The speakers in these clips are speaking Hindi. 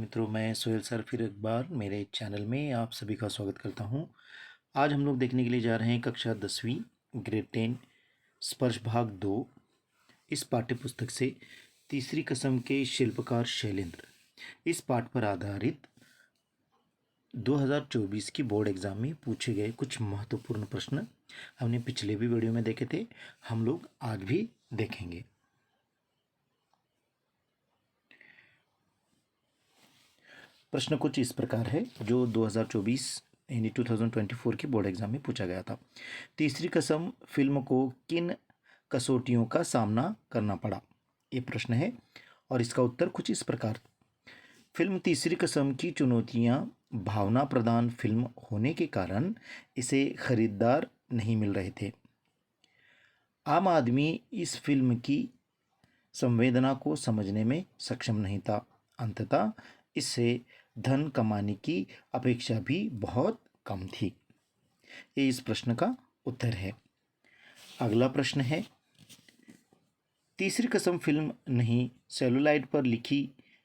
मित्रों, मैं सोहेल सर फिर एक बार मेरे चैनल में आप सभी का स्वागत करता हूं। आज हम लोग देखने के लिए जा रहे हैं कक्षा 10वीं ग्रेड 10 स्पर्श भाग 2। इस पाठ्य पुस्तक से तीसरी कसम के शिल्पकार शैलेंद्र, इस पाठ पर आधारित 2024 की बोर्ड एग्जाम में पूछे गए कुछ महत्वपूर्ण प्रश्न हमने पिछले भी वीडियो में देखे थे, हम लोग आज भी देखेंगे। प्रश्न कुछ इस प्रकार है जो 2024 यानी 2024 की बोर्ड एग्जाम में पूछा गया था। तीसरी कसम फिल्म को किन कसौटियों का सामना करना पड़ा, ये प्रश्न है और इसका उत्तर कुछ इस प्रकार। फिल्म तीसरी कसम की चुनौतियां भावना प्रधान फिल्म होने के कारण इसे खरीदार नहीं मिल रहे थे। आम आदमी इस फिल्म की संवेदना को समझने में सक्षम नहीं था। अंततः इससे धन कमाने की अपेक्षा भी बहुत कम थी। ये इस प्रश्न का उत्तर है। अगला प्रश्न है, तीसरी कसम फिल्म नहीं सेलुलाइड पर लिखी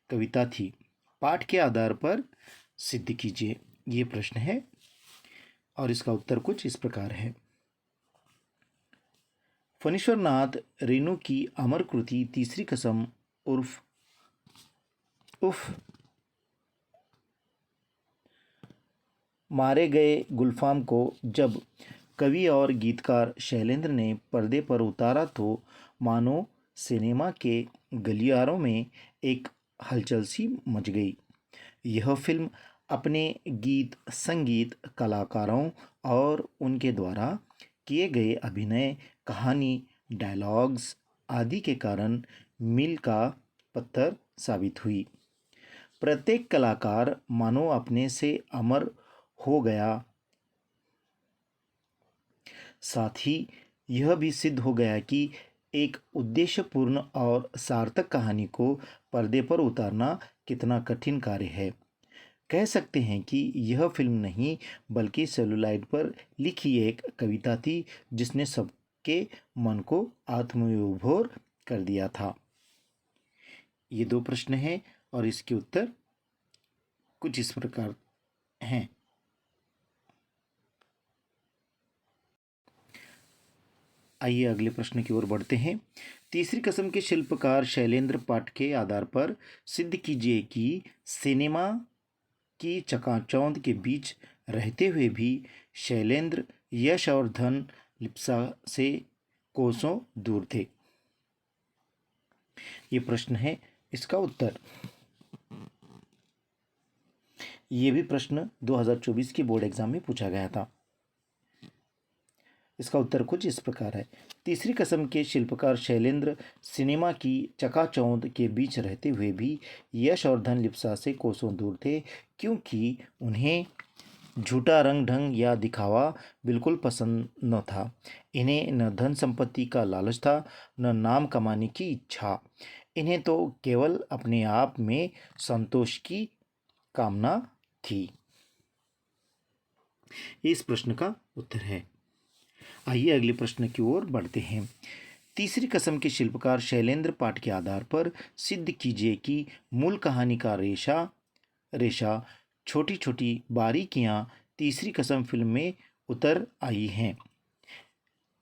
कविता थी, पाठ के आधार पर सिद्ध कीजिए। ये प्रश्न है और इसका उत्तर कुछ इस प्रकार है। फणीश्वरनाथ रेणु की अमर कृति तीसरी कसम उर्फ मारे गए गुलफाम को जब कवि और गीतकार शैलेंद्र ने पर्दे पर उतारा तो मानो सिनेमा के गलियारों में एक हलचल सी मच गई। यह फिल्म अपने गीत संगीत कलाकारों और उनके द्वारा किए गए अभिनय, कहानी, डायलॉग्स आदि के कारण मील का पत्थर साबित हुई। प्रत्येक कलाकार मानो अपने से अमर हो गया। साथ ही यह भी सिद्ध हो गया कि एक उद्देश्यपूर्ण और सार्थक कहानी को पर्दे पर उतारना कितना कठिन कार्य है। कह सकते हैं कि यह फिल्म नहीं बल्कि सेलुलाइड पर लिखी एक कविता थी जिसने सबके मन को आत्मविभोर कर दिया था। ये दो प्रश्न हैं और इसके उत्तर कुछ इस प्रकार हैं। आइए अगले प्रश्न की ओर बढ़ते हैं। तीसरी कसम के शिल्पकार शैलेंद्र पाठ के आधार पर सिद्ध कीजिए कि सिनेमा की चकाचौंध के बीच रहते हुए भी शैलेंद्र यश और धन लिप्सा से कोसों दूर थे। ये प्रश्न है, इसका उत्तर। ये भी प्रश्न 2024 की बोर्ड एग्जाम में पूछा गया था। इसका उत्तर कुछ इस प्रकार है। तीसरी कसम के शिल्पकार शैलेंद्र सिनेमा की चकाचौंध के बीच रहते हुए भी यश और धन लिप्सा से कोसों दूर थे, क्योंकि उन्हें झूठा रंग ढंग या दिखावा बिल्कुल पसंद न था। इन्हें न धन संपत्ति का लालच था, न नाम कमाने की इच्छा। इन्हें तो केवल अपने आप में संतोष की कामना थी। इस प्रश्न का उत्तर है। आइए अगले प्रश्न की ओर बढ़ते हैं। तीसरी कसम के शिल्पकार शैलेंद्र पाठ के आधार पर सिद्ध कीजिए कि मूल कहानी का रेशा छोटी छोटी बारीकियां तीसरी कसम फिल्म में उतर आई हैं।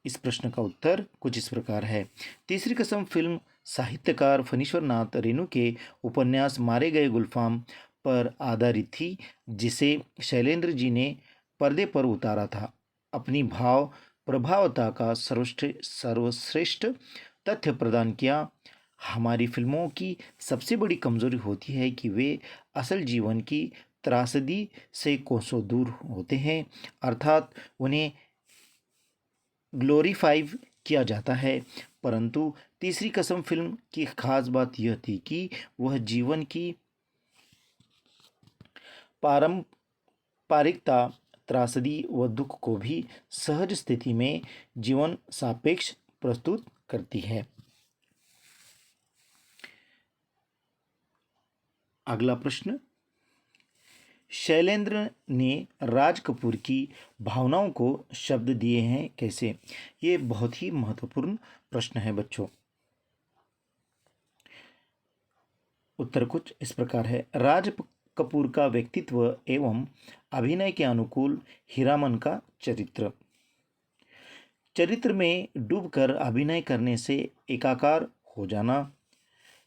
इस प्रश्न का उत्तर कुछ इस प्रकार है। तीसरी कसम फिल्म साहित्यकार फणीश्वरनाथ रेणु के उपन्यास मारे गए गुलफाम पर आधारित थी, जिसे शैलेंद्र जी ने पर्दे पर उतारा था। अपनी भाव प्रभावता का सर्वश्रेष्ठ तथ्य प्रदान किया। हमारी फिल्मों की सबसे बड़ी कमजोरी होती है कि वे असल जीवन की त्रासदी से कोसों दूर होते हैं, अर्थात उन्हें ग्लोरीफाई किया जाता है। परंतु तीसरी कसम फिल्म की खास बात यह थी कि वह जीवन की पारंपरिकता, त्रासदी व दुख को भी सहज स्थिति में जीवन सापेक्ष प्रस्तुत करती है। अगला प्रश्न, शैलेंद्र ने राज कपूर की भावनाओं को शब्द दिए हैं कैसे? ये बहुत ही महत्वपूर्ण प्रश्न है बच्चों। उत्तर कुछ इस प्रकार है। राज कपूर का व्यक्तित्व एवं अभिनय के अनुकूल हीरामन का चरित्र। चरित्र में डूबकर अभिनय करने से एकाकार हो जाना।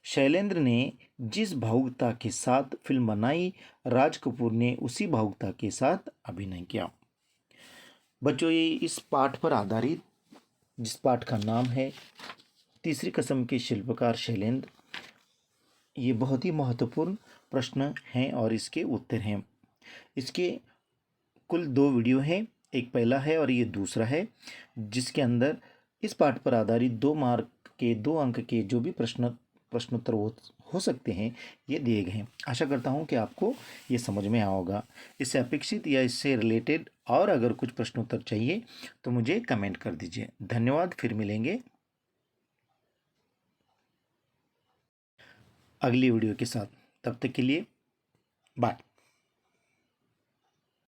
शैलेंद्र ने जिस भावुकता के साथ फिल्म बनाई, राज कपूर ने उसी भावुकता के साथ अभिनय किया। बच्चों, ये इस पाठ पर आधारित, जिस पाठ का नाम है तीसरी कसम के शिल्पकार शैलेंद्र, ये बहुत ही महत्वपूर्ण प्रश्न हैं और इसके उत्तर हैं। इसके कुल 2 वीडियो हैं, एक पहला है और ये दूसरा है, जिसके अंदर इस पाठ पर आधारित 2 मार्क के 2 अंक के जो भी प्रश्नोत्तर हो सकते हैं, ये दिए गए हैं। आशा करता हूँ कि आपको ये समझ में आया होगा। इससे अपेक्षित या इससे रिलेटेड और अगर कुछ प्रश्नोत्तर चाहिए तो मुझे कमेंट कर दीजिए। धन्यवाद। फिर मिलेंगे अगली वीडियो के साथ। तब तक के लिए बाय।